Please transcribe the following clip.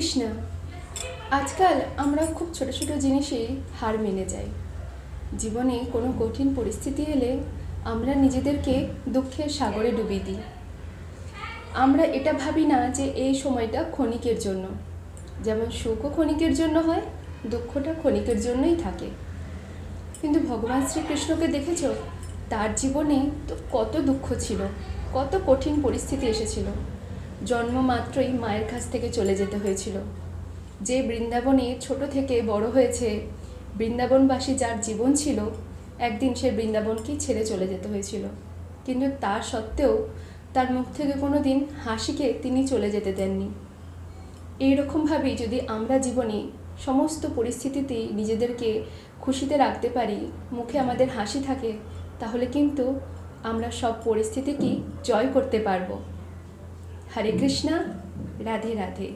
কৃষ্ণ। আজকাল আমরা খুব ছোট ছোট জিনিসেই হার মেনে যাই। জীবনে কোনো কঠিন পরিস্থিতি এলে আমরা নিজেদেরকে দুঃখের সাগরে ডুবিয়ে দিই। আমরা এটা ভাবি না যে এই সময়টা ক্ষণিকের জন্য। যেমন সুখও ক্ষণিকের জন্য হয়, দুঃখটা ক্ষণিকের জন্যই থাকে। কিন্তু ভগবান শ্রীকৃষ্ণকে দেখেছ, তার জীবনে তো কত দুঃখ ছিল, কত কঠিন পরিস্থিতি এসেছিল। জন্ম মাত্রই মায়ের কাছ থেকে চলে যেতে হয়েছিল। যে বৃন্দাবনে ছোট থেকে বড় হয়েছে, বৃন্দাবনবাসী যার জীবন ছিল, একদিন সে বৃন্দাবনকেই ছেড়ে চলে যেতে হয়েছিল। কিন্তু তা সত্ত্বেও তার মুখ থেকে কোনো দিন হাসিকে তিনি চলে যেতে দেননি। এইরকমভাবেই যদি আমরা জীবনে সমস্ত পরিস্থিতিতেই নিজেদেরকে খুশিতে রাখতে পারি, মুখে আমাদের হাসি থাকে, তাহলে কিন্তু আমরা সব পরিস্থিতিকেই জয় করতে পারবো। হরে কৃষ্ণা, রাধে রাধে।